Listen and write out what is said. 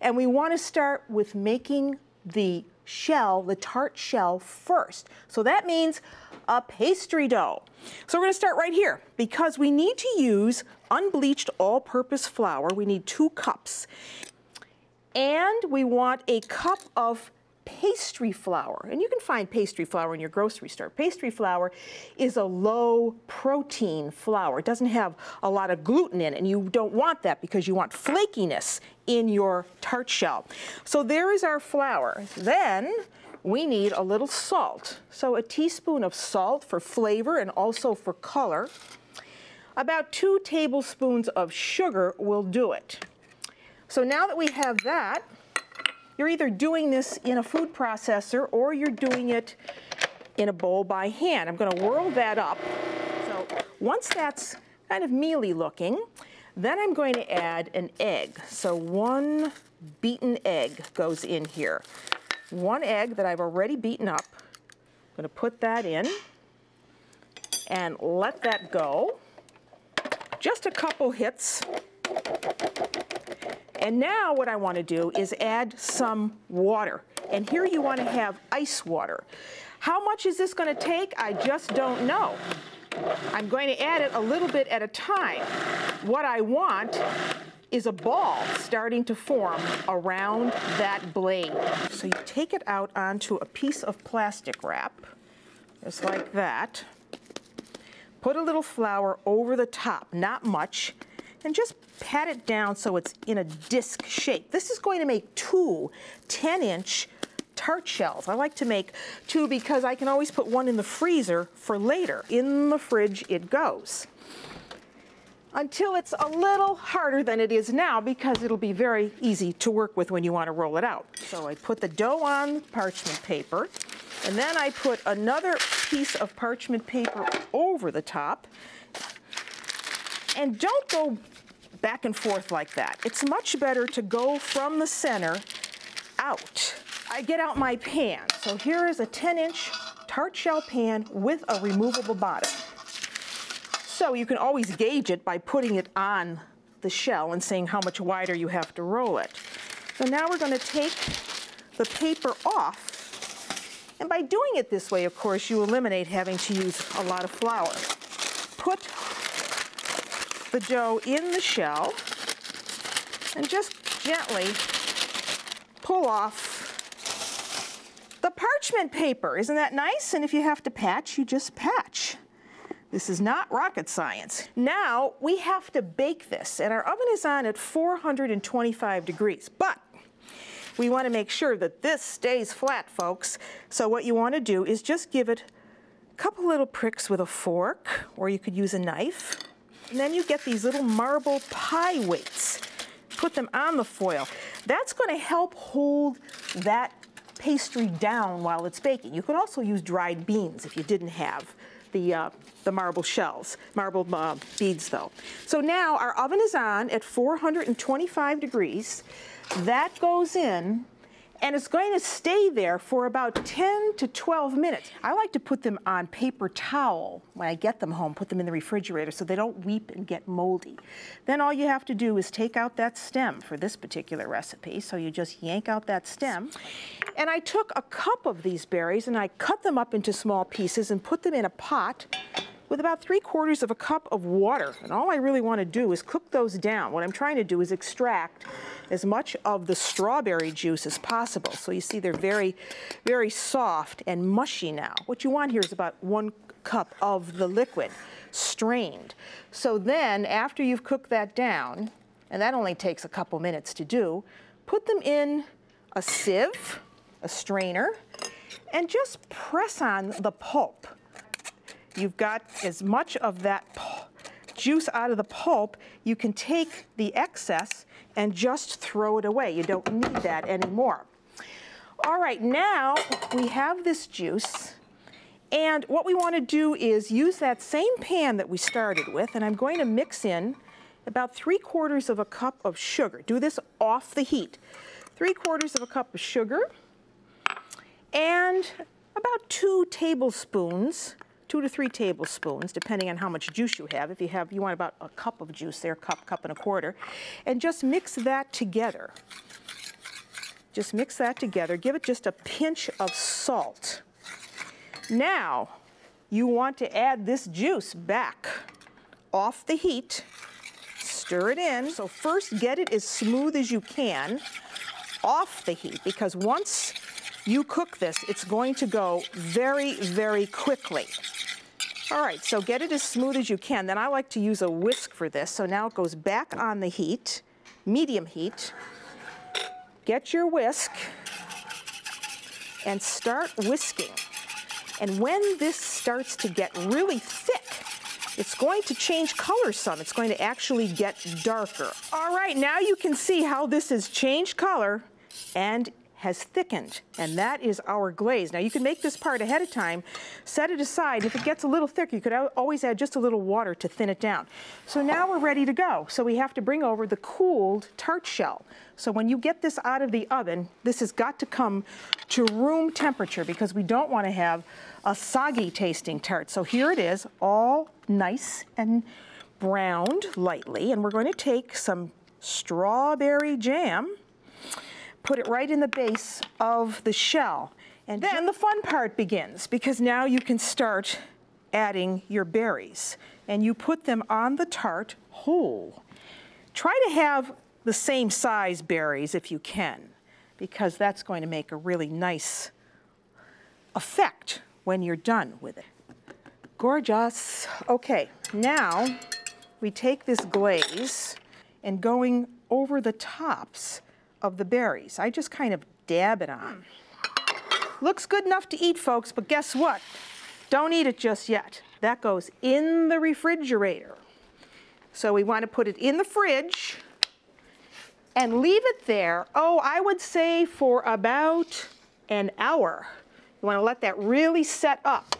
And we want to start with making the shell, the tart shell first. So that means a pastry dough. So we're going to start right here because we need to use unbleached all-purpose flour. We need 2 cups. And we want a cup of pastry flour. And you can find pastry flour in your grocery store. Pastry flour is a low protein flour. It doesn't have a lot of gluten in it, and you don't want that because you want flakiness in your tart shell. So there is our flour. Then we need a little salt. So a teaspoon of salt for flavor and also for color. About 2 tablespoons of sugar will do it. So now that we have that, you're either doing this in a food processor or you're doing it in a bowl by hand. I'm going to whirl that up. So once that's kind of mealy looking, then I'm going to add an egg. So 1 beaten egg goes in here. 1 egg that I've already beaten up. I'm going to put that in and let that go. Just a couple hits. And now what I want to do is add some water. And here you want to have ice water. How much is this going to take? I just don't know. I'm going to add it a little bit at a time. What I want is a ball starting to form around that blade. So you take it out onto a piece of plastic wrap, just like that. Put a little flour over the top, not much, and just pat it down so it's in a disc shape. This is going to make 2 10-inch tart shells. I like to make 2 because I can always put 1 in the freezer for later. In the fridge it goes. Until it's a little harder than it is now because it'll be very easy to work with when you want to roll it out. So I put the dough on parchment paper, and then I put another piece of parchment paper over the top. And don't go back and forth like that. It's much better to go from the center out. I get out my pan. So here is a 10-inch tart shell pan with a removable bottom. So you can always gauge it by putting it on the shell and seeing how much wider you have to roll it. So now we're going to take the paper off. And by doing it this way, of course, you eliminate having to use a lot of flour. Put the dough in the shell and just gently pull off the parchment paper. Isn't that nice? And if you have to patch, you just patch. This is not rocket science. Now we have to bake this, and our oven is on at 425 degrees, but we want to make sure that this stays flat, folks. So what you want to do is just give it a couple little pricks with a fork, or you could use a knife. And then you get these little marble pie weights. Put them on the foil. That's going to help hold that pastry down while it's baking. You could also use dried beans if you didn't have the marble shells, marble beads though. So now our oven is on at 425 degrees. That goes in, and it's going to stay there for about 10 to 12 minutes. I like to put them on paper towel when I get them home, put them in the refrigerator so they don't weep and get moldy. Then all you have to do is take out that stem for this particular recipe. So you just yank out that stem. And I took a cup of these berries and I cut them up into small pieces and put them in a pot with about 3/4 of a cup of water. And all I really want to do is cook those down. What I'm trying to do is extract as much of the strawberry juice as possible. So you see they're very, very soft and mushy now. What you want here is about 1 cup of the liquid strained. So then after you've cooked that down, and that only takes a couple minutes to do, put them in a sieve, a strainer, and just press on the pulp. You've got as much of that juice out of the pulp, you can take the excess and just throw it away. You don't need that anymore. All right, now we have this juice, and what we want to do is use that same pan that we started with, and I'm going to mix in about 3/4 of a cup of sugar. Do this off the heat. 3/4 of a cup of sugar, and about 2 tablespoons, 2 to 3 tablespoons, depending on how much juice you have. If you want about a cup of juice there, cup and a quarter, and just mix that together. Just mix that together. Give it just a pinch of salt. Now, you want to add this juice back off the heat. Stir it in. So first get it as smooth as you can off the heat, because once you cook this, it's going to go very, very quickly. All right, so get it as smooth as you can. Then I like to use a whisk for this. So now it goes back on the heat, medium heat. Get your whisk and start whisking. And when this starts to get really thick, it's going to change color some. It's going to actually get darker. All right, now you can see how this has changed color and has thickened, and that is our glaze. Now you can make this part ahead of time, set it aside. If it gets a little thick, you could always add just a little water to thin it down. So now we're ready to go. So we have to bring over the cooled tart shell. So when you get this out of the oven, this has got to come to room temperature, because we don't want to have a soggy tasting tart. So here it is, all nice and browned lightly, and we're going to take some strawberry jam, put it right in the base of the shell. And then the fun part begins, because now you can start adding your berries. And you put them on the tart whole. Try to have the same size berries if you can, because that's going to make a really nice effect when you're done with it. Gorgeous. Okay, now we take this glaze and going over the tops of the berries. I just kind of dab it on. Looks good enough to eat, folks, but guess what? Don't eat it just yet. That goes in the refrigerator. So we want to put it in the fridge and leave it there, oh, I would say for about an hour. You want to let that really set up.